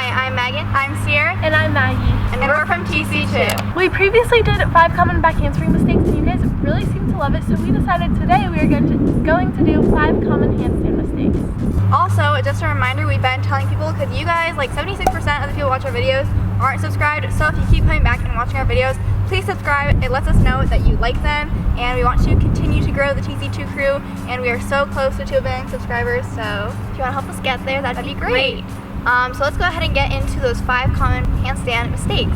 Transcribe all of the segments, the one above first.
Hi, I'm Maggie. I'm Ciera. And I'm Maggie. And we're from TC2. We previously did 5 common back handspring mistakes and you guys really seem to love it, so we decided today we are going to do 5 common handstand mistakes. Also, just a reminder, we've been telling people because you guys, like 76% of the people who watch our videos aren't subscribed, so if you keep coming back and watching our videos, please subscribe. It lets us know that you like them, and we want to continue to grow the TC2 crew, and we are so close to 2 billion subscribers, so if you want to help us get there, that'd be great. So let's go ahead and get into those 5 common handstand mistakes.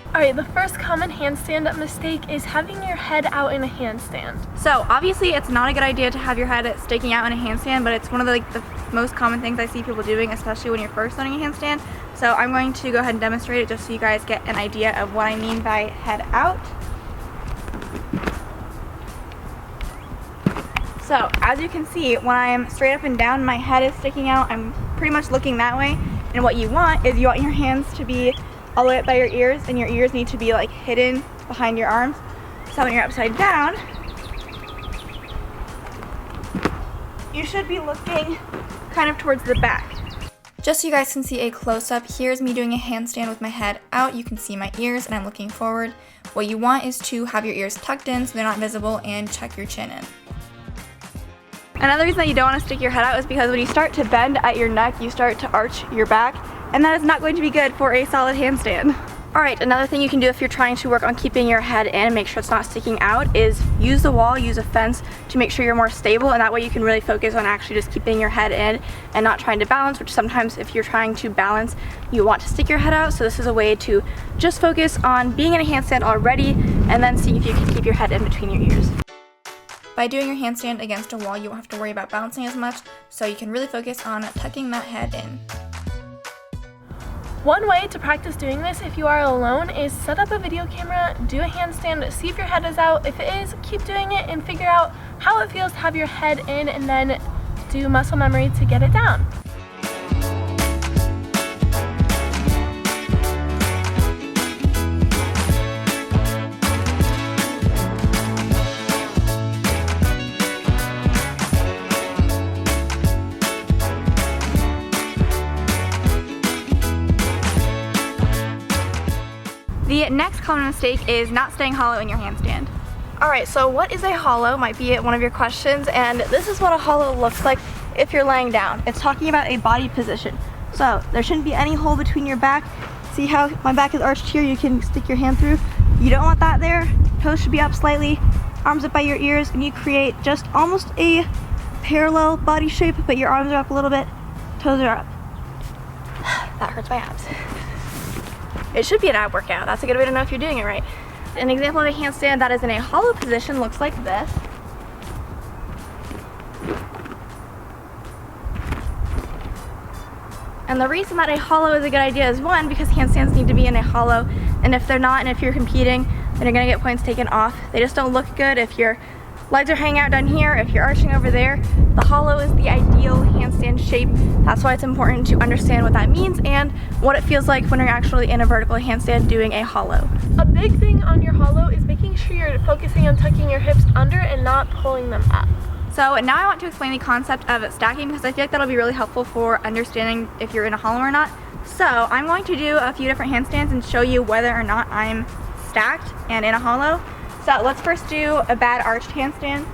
Alright, the first common handstand mistake is having your head out in a handstand. So obviously it's not a good idea to have your head sticking out in a handstand, but it's one of the most common things I see people doing, especially when you're first learning a handstand. So I'm going to go ahead and demonstrate it just so you guys get an idea of what I mean by head out. So as you can see, when I'm straight up and down, my head is sticking out. I'm pretty much looking that way. And what you want is you want your hands to be all the way up by your ears, and your ears need to be like hidden behind your arms. So when you're upside down, you should be looking kind of towards the back. Just so you guys can see a close-up, here's me doing a handstand with my head out. You can see my ears and I'm looking forward. What you want is to have your ears tucked in so they're not visible and check your chin in. Another reason that you don't want to stick your head out is because when you start to bend at your neck, you start to arch your back, and that is not going to be good for a solid handstand. Alright, another thing you can do if you're trying to work on keeping your head in and make sure it's not sticking out is use the wall, use a fence to make sure you're more stable, and that way you can really focus on actually just keeping your head in and not trying to balance, which sometimes if you're trying to balance, you want to stick your head out. So this is a way to just focus on being in a handstand already and then see if you can keep your head in between your ears. By doing your handstand against a wall, you won't have to worry about bouncing as much, so you can really focus on tucking that head in. One way to practice doing this if you are alone is set up a video camera, do a handstand, see if your head is out. If it is, keep doing it and figure out how it feels to have your head in, and then do muscle memory to get it down. The next common mistake is not staying hollow in your handstand. Alright, so what is a hollow might be one of your questions, and this is what a hollow looks like if you're laying down. It's talking about a body position. So there shouldn't be any hole between your back. See how my back is arched here? You can stick your hand through. You don't want that there. Toes should be up slightly, arms up by your ears, and you create just almost a parallel body shape, but your arms are up a little bit, toes are up. That hurts my abs. It should be an ab workout. That's a good way to know if you're doing it right. An example of a handstand that is in a hollow position looks like this. And the reason that a hollow is a good idea is, one, because handstands need to be in a hollow, and if they're not, and if you're competing, then you're gonna get points taken off. They just don't look good if your legs are hanging out down here, if you're arching over there. The hollow is the ideal handstand shape. That's why it's important to understand what that means and what it feels like when you're actually in a vertical handstand doing a hollow. A big thing on your hollow is making sure you're focusing on tucking your hips under and not pulling them up. So now I want to explain the concept of stacking, because I feel like that'll be really helpful for understanding if you're in a hollow or not. So I'm going to do a few different handstands and show you whether or not I'm stacked and in a hollow. So let's first do a bad arched handstand.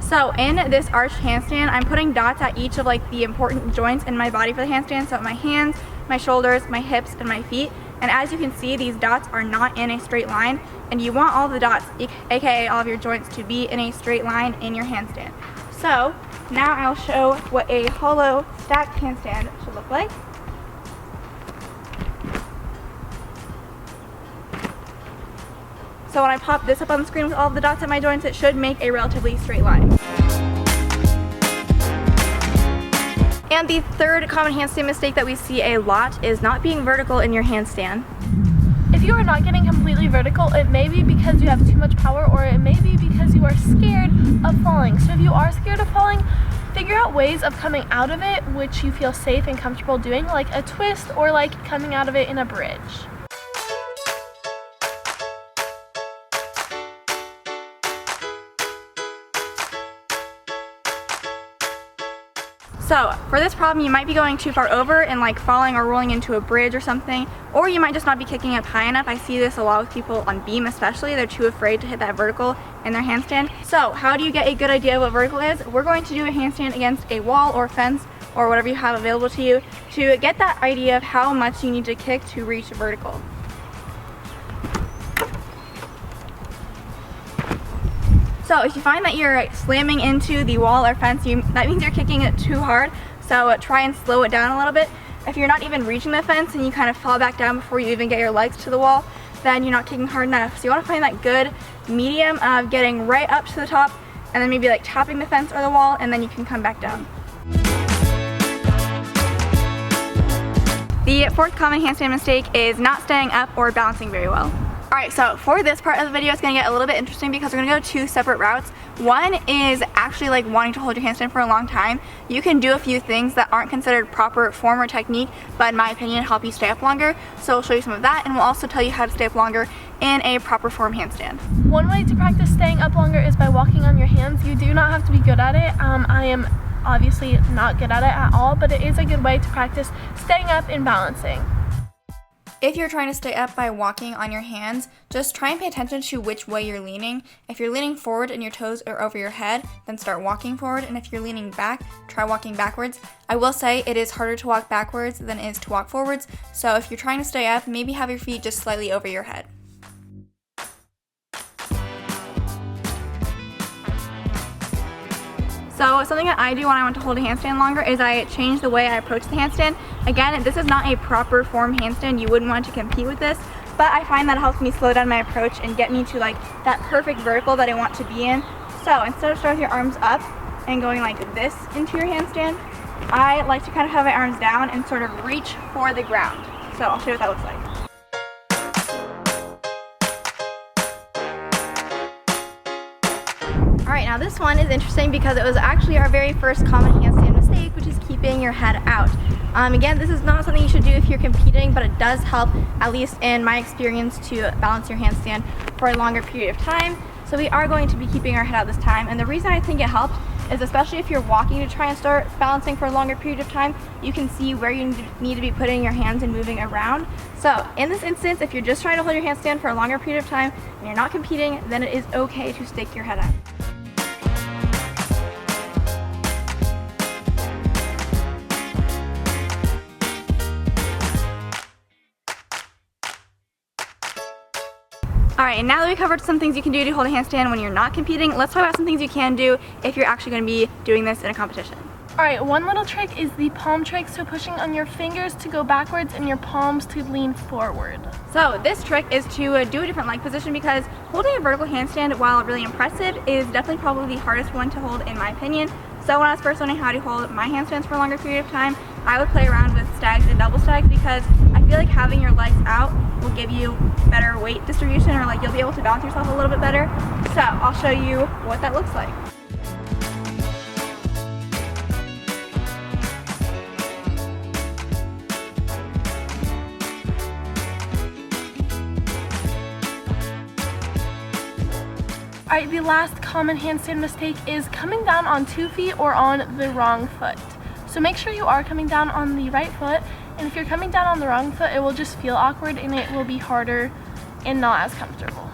So in this arched handstand, I'm putting dots at each of like the important joints in my body for the handstand. So my hands, my shoulders, my hips, and my feet. And as you can see, these dots are not in a straight line, and you want all the dots, aka all of your joints, to be in a straight line in your handstand. So now I'll show what a hollow stacked handstand should look like. So when I pop this up on the screen with all of the dots at my joints, it should make a relatively straight line. And the third common handstand mistake that we see a lot is not being vertical in your handstand. If you are not getting completely vertical, it may be because you have too much power, or it may be because you are scared of falling. So if you are scared of falling, figure out ways of coming out of it which you feel safe and comfortable doing, like a twist or like coming out of it in a bridge. So for this problem, you might be going too far over and like falling or rolling into a bridge or something, or you might just not be kicking up high enough. I see this a lot with people on beam especially. They're too afraid to hit that vertical in their handstand. So how do you get a good idea of what vertical is? We're going to do a handstand against a wall or fence or whatever you have available to you to get that idea of how much you need to kick to reach vertical. So if you find that you're slamming into the wall or fence, that means you're kicking it too hard. So try and slow it down a little bit. If you're not even reaching the fence and you kind of fall back down before you even get your legs to the wall, then you're not kicking hard enough. So you want to find that good medium of getting right up to the top and then maybe like tapping the fence or the wall, and then you can come back down. The fourth common handstand mistake is not staying up or balancing very well. Alright, so for this part of the video, it's going to get a little bit interesting because we're going to go two separate routes. One is actually like wanting to hold your handstand for a long time. You can do a few things that aren't considered proper form or technique, but in my opinion help you stay up longer. So we'll show you some of that, and we'll also tell you how to stay up longer in a proper form handstand. One way to practice staying up longer is by walking on your hands. You do not have to be good at it. I am obviously not good at it at all, but it is a good way to practice staying up and balancing. If you're trying to stay up by walking on your hands, just try and pay attention to which way you're leaning. If you're leaning forward and your toes are over your head, then start walking forward, and if you're leaning back, try walking backwards. I will say it is harder to walk backwards than it is to walk forwards, so if you're trying to stay up, maybe have your feet just slightly over your head. So something that I do when I want to hold a handstand longer is I change the way I approach the handstand. Again, this is not a proper form handstand. You wouldn't want to compete with this, but I find that it helps me slow down my approach and get me to like that perfect vertical that I want to be in. So instead of starting with your arms up and going like this into your handstand, I like to kind of have my arms down and sort of reach for the ground. So I'll show you what that looks like. Alright, now this one is interesting because it was actually our very first common handstand mistake, which is keeping your head out. Again, this is not something you should do if you're competing, but it does help, at least in my experience, to balance your handstand for a longer period of time. So we are going to be keeping our head out this time, and the reason I think it helps is especially if you're walking to try and start balancing for a longer period of time, you can see where you need to be putting your hands and moving around. So in this instance, if you're just trying to hold your handstand for a longer period of time and you're not competing, then it is okay to stick your head out. Alright, and now that we covered some things you can do to hold a handstand when you're not competing, let's talk about some things you can do if you're actually going to be doing this in a competition. Alright, one little trick is the palm trick, so pushing on your fingers to go backwards and your palms to lean forward. So this trick is to do a different leg position because holding a vertical handstand, while really impressive, is definitely probably the hardest one to hold in my opinion. So when I was first learning how to hold my handstands for a longer period of time, I would play around with stags and double stags because I feel like having your legs out will give you better weight distribution, or like you'll be able to balance yourself a little bit better. So I'll show you what that looks like. Alright, the last common handstand mistake is coming down on 2 feet or on the wrong foot. So make sure you are coming down on the right foot, and if you're coming down on the wrong foot, it will just feel awkward and it will be harder and not as comfortable.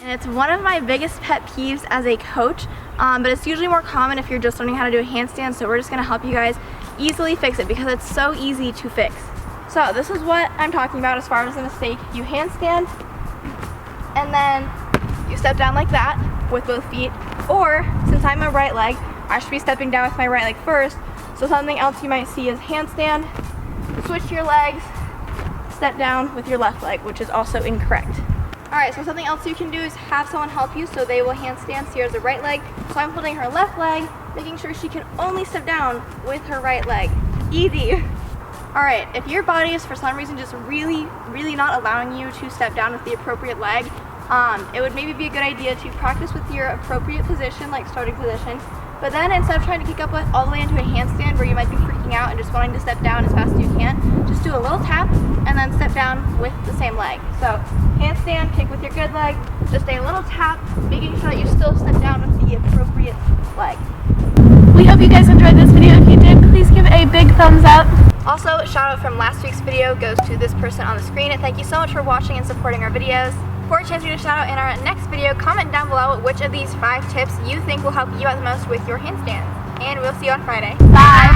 And it's one of my biggest pet peeves as a coach, but it's usually more common if you're just learning how to do a handstand, so we're just going to help you guys easily fix it because it's so easy to fix. So this is what I'm talking about as far as the mistake. You handstand and then you step down like that with both feet, or since I'm a right leg, I should be stepping down with my right leg first. So something else you might see is handstand, switch your legs, step down with your left leg, which is also incorrect. Alright, so something else you can do is have someone help you, so they will handstand. Ciera's the right leg, so I'm holding her left leg, making sure she can only step down with her right leg. Easy! Alright, if your body is for some reason just really not allowing you to step down with the appropriate leg, it would maybe be a good idea to practice with your appropriate position, like starting position, But then instead of trying to kick up with all the way into a handstand where you might be freaking out and just wanting to step down as fast as you can, just do a little tap and then step down with the same leg. So handstand, kick with your good leg, just a little tap, making sure that you still step down with the appropriate leg. We hope you guys enjoyed this video. If you did, please give it a big thumbs up. Also, a shout out from last week's video goes to this person on the screen. And thank you so much for watching and supporting our videos. For a chance for you to shout out in our next video, comment down below which of these 5 tips you think will help you out the most with your handstands. And we'll see you on Friday. Bye.